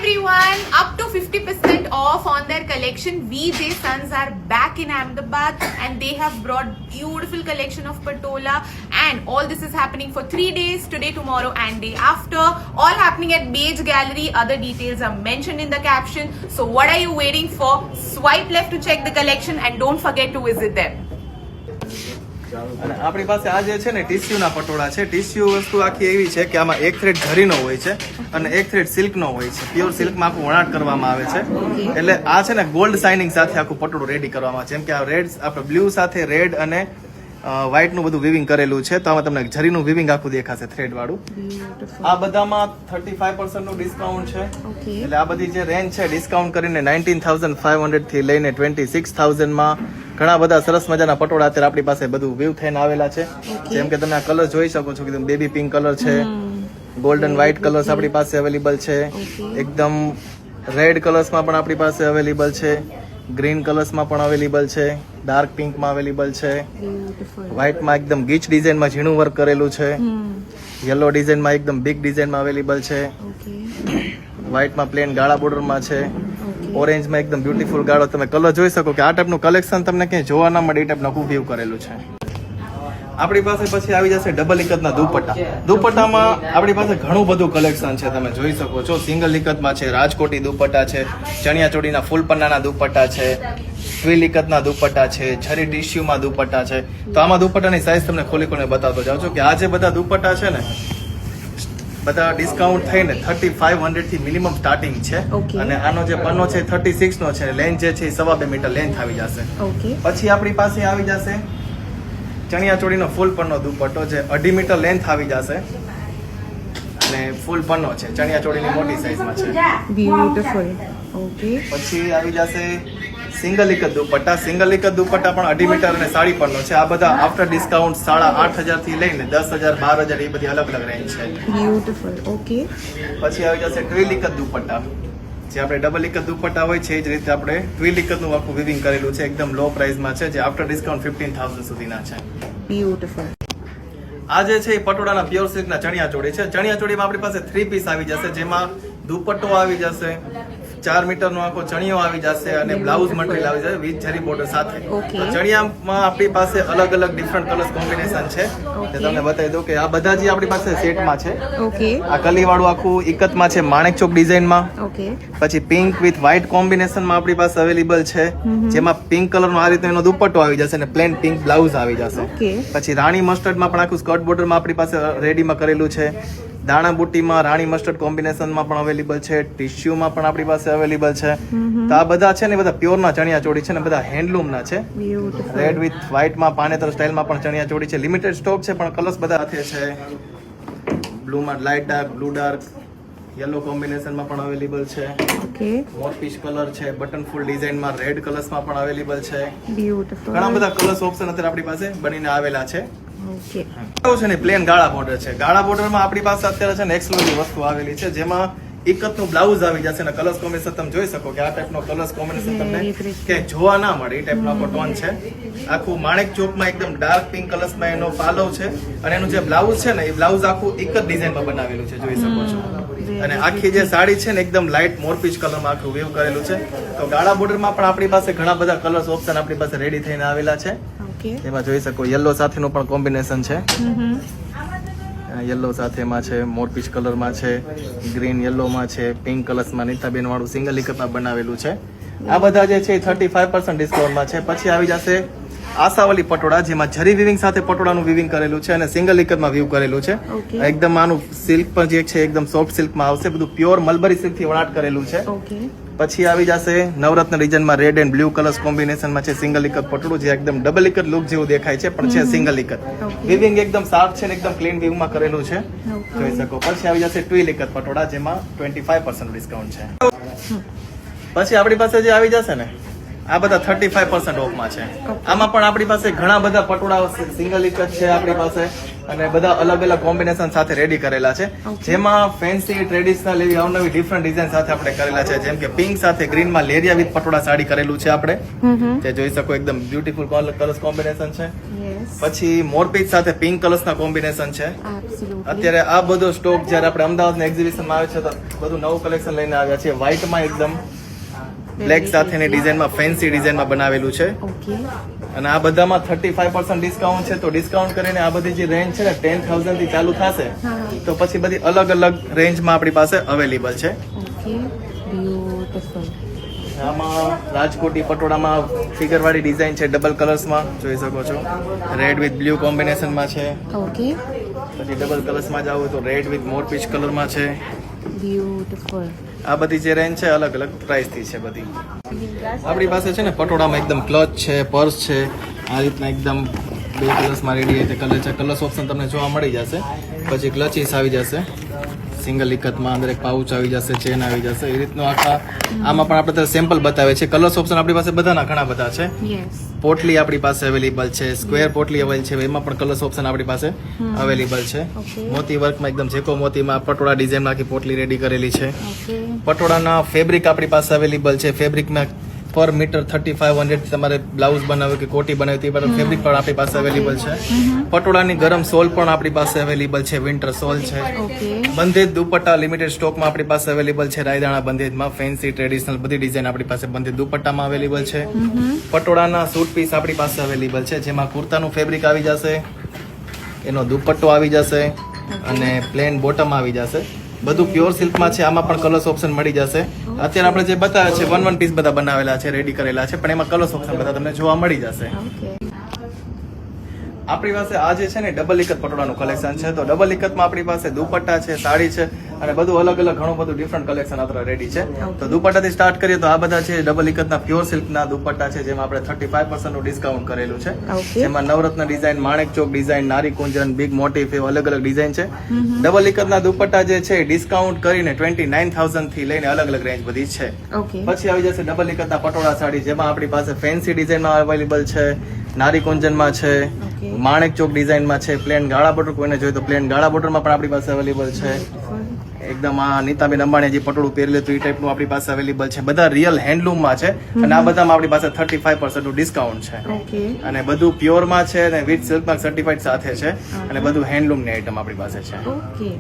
everyone, up to 50% off on their collection. VJ Sons are back in Ahmedabad and they have brought beautiful collection of patola, and all this is happening for 3 days, today, tomorrow and day after, all happening at Beige Gallery. Other details are mentioned in the caption. So what are you waiting for? Swipe left to check the collection and don't forget to visit them. અને આપણી પાસે આ જે છે ને ટીસ્યુના પટોળા છે. Tissue વસ્તુ આખી એવી છે કે આમાં એક થ્રેડ જરીનો હોય છે અને એક થ્રેડ સિલ્કનો હોય છે. પ્યોર સિલ્કમાં આખું વણાટ કરવામાં આવે છે. એટલે આ છે ને ગોલ્ડ શાઇનિંગ સાથે આખું પટોળું રેડી કરવામાં આવે છે. જેમ કે આ રેડ આપણે બ્લુ સાથે રેડ અને વ્હાઇટ નું બધું વિવિંગ કરેલું છે. તો આમાં તમને જરીનું વિવિંગ આખું દેખાશે થ્રેડ વાળું. આ બધામાં 35% નું ડિસ્કાઉન્ટ છે. એટલે આ બધી જે રેન્જ છે ડિસ્કાઉન્ટ કરીને 19,500 થી લઈને 26,000 માં ઘણા બધા સરસ મજાના પટોળા અત્યારે આપણી પાસે બધું વ્યૂ થઈને આવેલા છે. જેમ કે તમે આ કલર જોઈ શકો છો કે બેબી પિંક કલર છે, ગોલ્ડન વ્હાઇટ કલર્સ આપણી પાસે અવેલેબલ છે, એકદમ રેડ કલર્સમાં પણ આપણી પાસે અવેલેબલ છે, ગ્રીન કલર્સમાં પણ અવેલેબલ છે, ડાર્ક પિંકમાં અવેલેબલ છે, વ્હાઇટમાં એકદમ ગીચ ડિઝાઇનમાં ઝીણું વર્ક કરેલું છે, યલો ડિઝાઇનમાં એકદમ બિગ ડિઝાઇનમાં અવેલેબલ છે, વ્હાઇટમાં પ્લેન ગાળા બોર્ડરમાં છે, ઓરેન્જમાં એકદમ બ્યુટીફુલ ગાળો. તમે કલર જોઈ શકો કે આ ટાઈપનું કલેક્શન તમને ક્યાંય જોવા ના મળે એ ટાઈપનું આખું વ્યૂ કરેલું છે. આપણી પાસે પછી આવી જશે ડબલ ઇકતના દુપટ્ટા. દુપટ્ટામાં આપણી પાસે ઘણું બધું કલેક્શન છે, તમે જોઈ શકો છો. સિંગલ ઇકતમાં છે, રાજકોટી દુપટ્ટા છે, ચણિયા ચોળીના ફૂલ પન્નાના દુપટ્ટા છે, ટ્વિલ ઇકતના દુપટ્ટા છે, છરી ટીસ્યુમાં દુપટ્ટા છે. તો આમાં દુપટ્ટાની સાઈઝ તમને ખોલી ખોલીને બતાવતો જાઉં છું કે આ જે બધા દુપટ્ટા છે ને બધા ડિસ્કાઉન્ટ થઈને 3,500 થી મિનિમમ સ્ટાર્ટિંગ છે. અને આનો જે પન્નો છે 36 નો છે, લેન્થ જે છે 2.5 મીટર લેન્થ આવી જશે. પછી આપણી પાસે આવી જશે ચણિયા ચોળીનો ફૂલ પન્નો દુપટ્ટો જે 2.5 મીટર લેન્થ આવી જશે અને ફૂલ પન્નો છે, ચણિયા ચોળીની મોટી સાઈઝમાં છે. બ્યુટીફુલ. ઓકે. પછી આવી જશે સિંગલ ઇકત દુપટ્ટા. સિંગલ ઇકત દુપટ્ટા પણ 2.5 મીટર અને સાડી પન્નો છે. આ બધા આફ્ટર ડિસ્કાઉન્ટ 8,500 થી લઈને 10,000 12,000 એ બધી અલગ અલગ રેન્જ છે. બ્યુટીફુલ. ઓકે. પછી આવી જશે ટ્વિલ ઇકત દુપટ્ટા. જે આપણે ડબલ ઇકત દુપટ્ટા હોય છે એ જ રીતે આપણે ટ્વિલ ઇકતનું આખું વિવિંગ કરેલું છે. એકદમ લો પ્રાઇસમાં છે, જે આફ્ટર ડિસ્કાઉન્ટ 15,000 સુધીના છે. બ્યુટીફુલ. આ જે છે એ પટોળાના પ્યોર સિલ્કના ચણિયા ચોળી છે. ચણિયા ચોળીમાં આપણી પાસે 3 પીસ આવી જશે, જેમાં દુપટ્ટો આવી જશે, 4 મીટરનો આખો ચણિયો આવી જશે અને બ્લાઉઝ મટીરિયલ આવી જશે વિથ જરી બોર્ડર સાથે. ચણિયામાં આપણી પાસે અલગ અલગ ડિફરન્ટ કલર્સ કોમ્બિનેશન છે. તે તમને બતાવી દઉં કે આ બધા જે આપણી પાસે સેટમાં છે. ઓકે. આ કલી વાળું આખું ઇકતમાં છે, માણેક ચોક ડિઝાઇનમાં. ઓકે. પછી પિંક વિથ વ્હાઇટ કોમ્બિનેશનમાં આપણી પાસે અવેલેબલ છે, જેમાં પિંક કલરનો આ રીતે એનો દુપટ્ટો આવી જશે અને પ્લેન પિંક બ્લાઉઝ આવી જશે. પછી રાણી મસ્ટર્ડમાં પણ આખું સ્કર્ટ બોર્ડરમાં આપણી પાસે રેડીમાં કરેલું છે. દાણા બુટ્ટીમાં રાણી મસ્ટર્ડ કોમ્બિનેશનમાં પણ અવેલેબલ છે, ટીસ્યુમાં પણ આપણી પાસે અવેલેબલ છે. તો આ બધા છે ને બધા પ્યોરના ચણિયા ચોળી છે ને બધા હેન્ડલૂમના છે. રેડ વિથ વ્હાઇટમાં પાનેતર સ્ટાઇલમાં પણ ચણિયા ચોળી છે. લિમિટેડ સ્ટોક છે પણ કલર્સ બધા સાથે છે. બ્લુમાં light dark, blue dark, yellow કોમ્બિનેશનમાં પણ અવેલેબલ છે. ઓકે. મોરપીચ કલર છે, બટન ફૂલ ડિઝાઇનમાં રેડ કલર્સમાં પણ અવેલેબલ છે. બ્યુટીફુલ. ઘણા બધા કલર્સ ઓપ્શન અત્યારે આપણી પાસે બનીને આવેલા છે. ઓકે. છે ને પ્લેન ગાળા બોર્ડર છે. ગાળા બોર્ડરમાં આપણી પાસે અત્યારે છે ને એક્સક્લુઝિવ વસ્તુ આવેલી છે, જેમાં ઇકતનું બ્લાઉઝ આવી જશે અને કલર્સ કોમ્બિનેશન તમે જોઈ શકો કે આ ટાઈપનો કલર્સ કોમ્બિનેશન તમને કે જોવા ના મળે એ ટાઈપનો આખો ટોન છે. આખું માણેક ચોકમાં એકદમ ડાર્ક પિંક કલર્સમાં એનો પાલવ છે અને એનું જે બ્લાઉઝ છે ને એ બ્લાઉઝ આખું એક જ ડિઝાઇનમાં બનાવેલું છે, જોઈ શકો છો. અને આખી જે સાડી છે ને એકદમ લાઇટ મોરપીચ કલરમાં આખું વેવ કરેલું છે. તો ગાળા બોર્ડરમાં પણ આપણી પાસે ઘણા બધા કલર્સ ઓપ્શન આપણી પાસે રેડી થઈને આવેલા છે. એમાં જોઈ શકો યલો સાથેનું પણ કોમ્બિનેશન છે. યલો સાથેમાં છે, મોરપીચ કલરમાં છે, ગ્રીન યલોમાં છે, પિંક કલર્સમાં નીતાબેન વાળું સિંગલ ઇકતમાં બનાવેલું છે. આ બધા જે છે 35% ડિસ્કાઉન્ટમાં છે. પછી આવી જશે આશાવાલી પટોળા, જેમાં જરી વિવિંગ સાથે પટોળાનું વિવિંગ કરેલું છે અને સિંગલ ઇકતમાં વ્યૂ કરેલું છે. એકદમ આનું સિલ્ક પણ જે છે એકદમ સોફ્ટ સિલ્કમાં આવશે, બધું પ્યોર મલબરી સિલ્ક થી વણાટ કરેલું છે. પછી આવી જશે નવરત્ન ડિઝાઇનમાં રેડ એન્ડ બ્લુ કલર્સ કોમ્બિનેશનમાં છે સિંગલ ઇકત પટોળું, જે એકદમ ડબલ ઇકત લુક જેવું દેખાય છે પણ છે સિંગલ ઇકત. વિવિંગ એકદમ સાફ છે ને એકદમ ક્લીન વિવમાં કરેલું છે, જોઈ શકો. પછી આવી જશે ટ્વિલ ઇકત પટોળા, જેમાં 25% ડિસ્કાઉન્ટ છે. પછી આપણી પાસે જે આવી જશે ને આ બધા 35% ઓફમાં છે. આમાં પણ આપણી પાસે ઘણા બધા પટોળા સિંગલ ઇકત છે આપણી પાસે અને બધા અલગ અલગ કોમ્બિનેશન સાથે રેડી કરેલા છે, જેમાં ફેન્સી ટ્રેડિશનલ એવી અવનવી ડિફરન્ટ ડિઝાઇન સાથે આપણે કરેલા છે. જેમ કે પિંક સાથે ગ્રીનમાં લેરિયા વિથ પટોળા સાડી કરેલું છે આપણે, તે જોઈ શકો. એકદમ બ્યુટીફુલ કલર્સ કોમ્બિનેશન છે. Yes. પછી મોરપીચ સાથે પિંક કલર્સના કોમ્બિનેશન છે. Absolutely. અત્યારે આ બધો સ્ટોક જ્યારે આપણે અમદાવાદના એક્ઝિબિશનમાં આવે છે તો બધું નવું કલેક્શન લઈને આવ્યા છે. વ્હાઇટમાં એકદમ બ્લેક સાથેની ડિઝાઇનમાં ફેન્સી ડિઝાઇનમાં બનાવેલું છે. Okay. અને આ બધામાં 35% ડિસ્કાઉન્ટ છે. તો ડિસ્કાઉન્ટ કરીને આ બધી જે રેન્જ છે ને 10,000 થી ચાલુ થશે. તો પછી બધી અલગ અલગ રેન્જમાં આપણી પાસે અવેલેબલ છે. Okay. Beautiful. આમાં રાજકોટી પટોળામાં ફિગરવાળી ડિઝાઇન છે, ડબલ કલર્સમાં જોઈ શકો છો. રેડ વિથ બ્લુ કોમ્બિનેશનમાં છે. Okay. પછી ડબલ કલર્સમાં જાવ તો રેડ વિથ મોરપીચ કલરમાં છે. Beautiful. આ બધી જે રેન્જ છે અલગ અલગ પ્રાઇસથી છે બધી. આપણી પાસે છે ને પટોળામાં એકદમ ક્લચ છે, પર્સ છે, આ રીતના એકદમ 2 કલર્સમાં રેડી રીતે કલર છે. કલર્સ ઓપ્શન તમને જોવા મળી જશે. પછી ક્લચીસ આવી જશે સિંગલ ઇકતમાં, અંદર એક પાઉચ આવી જશે, ચેન આવી જશે. એ રીતનું આખા આમાં પણ આપણે સેમ્પલ બતાવે છે. કલર્સ ઓપ્શન આપણી પાસે બધાના ઘણા બધા છે. Yes. પોટલી આપણી પાસે અવેલેબલ છે, સ્ક્વેર પોટલી અવેલેબલ છે, એમાં પણ કલર્સ ઓપ્શન આપણી પાસે અવેલેબલ છે. Okay. મોતી વર્કમાં એકદમ જેકો મોતીમાં પટોળા ડિઝાઇનમાં આખી પોટલી રેડી કરેલી છે. Okay. પટોળાના ફેબ્રિક આપણી પાસે અવેલેબલ છે. ફેબ્રિકમાં પર મીટર 3500 તમારે બ્લાઉઝ બનાવ્યું કે કોટી બનાવી તે બધા ફેબ્રિક પણ આપણી પાસે અવેલેબલ છે. પટોળાની ગરમ સોલ પણ આપણી પાસે અવેલેબલ છે, વિન્ટર સોલ છે. Okay. બંધેજ દુપટ્ટા લિમિટેડ સ્ટોકમાં આપણી પાસે અવેલેબલ છે. રાયદાણા બંધેજમાં ફેન્સી ટ્રેડિશનલ બધી ડિઝાઇન આપણી પાસે બંધેજ દુપટ્ટામાં અવેલેબલ છે. પટોળાના સૂટ પીસ આપણી પાસે અવેલેબલ છે, જેમાં કુર્તાનું ફેબ્રિક આવી જશે, એનો દુપટ્ટો આવી જશે અને પ્લેન બોટમ આવી જશે. બધું પ્યોર સિલ્કમાં છે. આમાં પણ કલર્સ ઓપ્શન મળી જશે. અત્યારે આપણે જે બતાવે છે 1 પીસ બધા બનાવેલા છે, રેડી કરેલા છે, પણ એમાં કલર્સ ઓપ્શન બધા તમને જોવા મળી જશે. Okay. આપણી પાસે આ જે છે ને ડબલ ઇકત પટોળાનું કલેક્શન છે. તો ડબલ ઇકતમાં આપણી પાસે દુપટ્ટા છે, સાડી છે અને બધું અલગ અલગ ઘણું બધું ડિફરન્ટ કલેક્શન અત્યારે રેડી છે. તો દુપટ્ટાથી સ્ટાર્ટ કરીએ તો આ બધા છે ડબલ ઇકતના પ્યોર સિલ્કના દુપટ્ટા છે, જેમાં આપણે 35% નું ડિસ્કાઉન્ટ કરેલું છે. Okay. જેમાં નવરત્ન ડિઝાઇન, માણેક ચોક ડિઝાઇન, નારી કુંજન, બિગ મોટિફ એવા અલગ અલગ ડિઝાઇન છે. ડબલ ઇકતના દુપટ્ટા જે છે ડિસ્કાઉન્ટ કરીને 29,000 થી લઈને અલગ અલગ રેન્જ બધી છે. Okay. પછી આવી જશે ડબલ ઇકતના પટોળા સાડી, જેમાં આપણી પાસે ફેન્સી ડિઝાઇનમાં અવેલેબલ છે, નારી કુંજનમાં છે, Okay. માણેક ચોક ડિઝાઇનમાં છે, પ્લેન ગાળા બોર્ડર કોઈને જોઈએ તો પ્લેન ગાળા બોર્ડરમાં પણ આપણી પાસે અવેલેબલ છે. Beautiful. એકદમ આ નીતાબેન અંબાણી જે પટોળું પહેરેલું હતું એ ટાઈપનું આપણી પાસે અવેલેબલ છે. બધા રિયલ હેન્ડલૂમમાં છે અને આ બધામાં આપણી પાસે 35% નું ડિસ્કાઉન્ટ છે. Okay. અને બધું પ્યોરમાં છે અને વિથ સિલ્કમાં સર્ટિફાઈડ સાથે છે અને બધું હેન્ડલૂમની આઈટમ આપણી પાસે છે. Okay.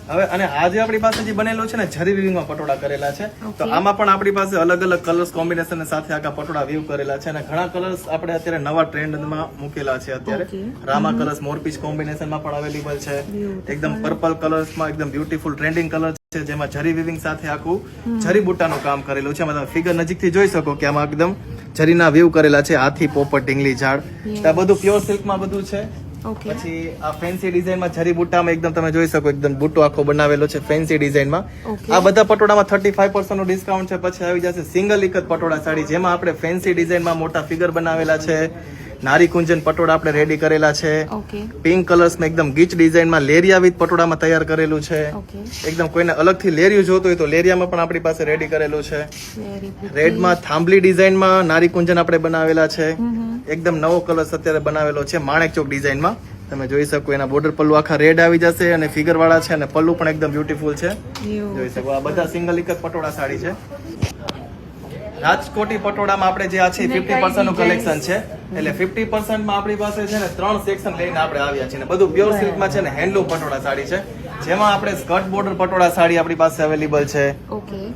હવે અને આ જે આપણી પાસે જે બનેલું છે ને જરી વીવિંગમાં પટોળા કરેલા છે. તો આમાં પણ આપણી પાસે અલગ અલગ કલર્સ કોમ્બિનેશન સાથે આખા પટોળા વીવ કરેલા છે અને ઘણા કલર્સ આપણે અત્યારે નવા ટ્રેન્ડમાં મૂકેલા છે. અત્યારે Okay. રામા કલર્સ મોરપીચ કોમ્બિનેશનમાં પણ અવેલેબલ છે. Beautiful. એકદમ પર્પલ કલર્સમાં એકદમ બ્યુટીફુલ ટ્રેન્ડિંગ કલર છે, જેમાં જરી વીવિંગ સાથે આખું જરી બુટ્ટાનું કામ કરેલું છે. તમે ફિગર નજીકથી જોઈ શકો કે આમાં એકદમ જરીના વીવ કરેલા છે, હાથી, પોપટ, ઢીંગલી, ઝાડ. તો આ બધું પ્યોર સિલ્કમાં બધું છે. Okay. પછી આ ફેન્સી ડિઝાઇનમાં જરી બુટ્ટામાં એકદમ તમે જોઈ શકો એકદમ બુટ્ટો આખો બનાવેલો છે ફેન્સી ડિઝાઇનમાં. Okay. આ બધા પટોળામાં 35% નું ડિસ્કાઉન્ટ છે. પછી આવી જશે સિંગલ ઇકત પટોળા સાડી, જેમાં આપણે ફેન્સી ડિઝાઇનમાં મોટા ફિગર બનાવેલા છે. નારી કુંજન પટોળા આપણે રેડી કરેલા છે. Okay. પિંક કલર્સમાં એકદમ ગીચ ડિઝાઇનમાં લેરિયા વિથ પટોળામાં તૈયાર કરેલું છે. Okay. એકદમ કોઈને અલગથી લેરિયું જોતું હોય તો લેરિયામાં પણ આપણી પાસે રેડી કરેલું છે. Very pretty. રેડમાં થાંભલી ડિઝાઇનમાં નારી કુંજન આપણે બનાવેલા છે. એકદમ નવો કલર અત્યારે બનાવેલો છે માણેક ચોક ડિઝાઇનમાં. તમે જોઈ શકો એના બોર્ડર પલ્લુ આખા રેડ આવી જશે અને ફિગર વાળા છે અને પલ્લુ પણ એકદમ બ્યુટીફુલ છે. જોઈ શકો આ બધા સિંગલ ઇકત પટોળા સાડી છે. રાજકોટી પટોળામાં આપણે જે આ છે 50% નું કલેક્શન છે. એટલે 50% માં આપણી પાસે છે ને 3 સેક્શન લઈને આપણે આવ્યા છીએ. બધું પ્યોર સિલ્કમાં છે ને હેન્ડલૂમ પટોળા સાડી છે, જેમાં આપણે સ્કર્ટ બોર્ડર પટોળા સાડી આપણી પાસે અવેલેબલ છે. Okay.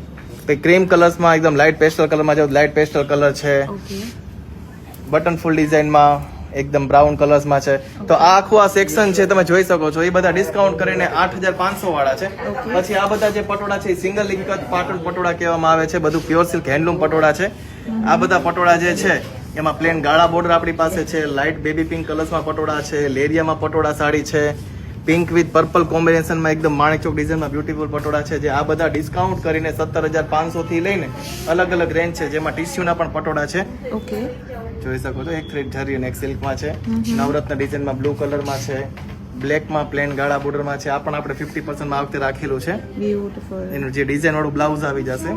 ક્રીમ કલર્સમાં એકદમ લાઇટ પેસ્ટલ કલરમાં જાવ લાઇટ પેસ્ટલ કલર છે. Okay. બટન ફૂલ ડિઝાઇનમાં એકદમ બ્રાઉન કલર્સમાં છે. તો આ આખું આ સેક્શન છે તમે જોઈ શકો છો. એ બધા ડિસ્કાઉન્ટ કરીને 8,500 વાળા છે. પછી આ બધા જે પટોળા છે સિંગલ ઇકત પાટણ પટોળા કહેવામાં આવે છે. બધું પ્યોર સિલ્ક હેન્ડલૂમ પટોળા છે. આ બધા પટોળા જે છે એમાં પ્લેન ગાળા બોર્ડર આપણી પાસે છે, લાઇટ બેબી પિંક કલર્સમાં પટોળા છે, લેરિયામાં પટોળા સાડી છે, પિંક વિથ પર્પલ કોમ્બિનેશનમાં એકદમ માણેક ચોક ડિઝાઇનમાં બ્યુટીફુલ પટોળા છે. જે આ બધા ડિસ્કાઉન્ટ કરીને 17,500 થી લઈને અલગ અલગ રેન્જ છે, જેમાં ટીસ્યુના પણ પટોળા છે. Okay. જોઈ શકો છો એક થ્રેડ જરી અને એક સિલ્કમાં છે. નવરત્ન ડિઝાઇનમાં બ્લુ કલરમાં છે, બ્લેકમાં પ્લેન ગાળા બોર્ડરમાં છે. આ પણ આપણે 50% માં આ વખતે રાખેલું છે. Beautiful. એનું જે ડિઝાઇન વાળું બ્લાઉઝ આવી જશે.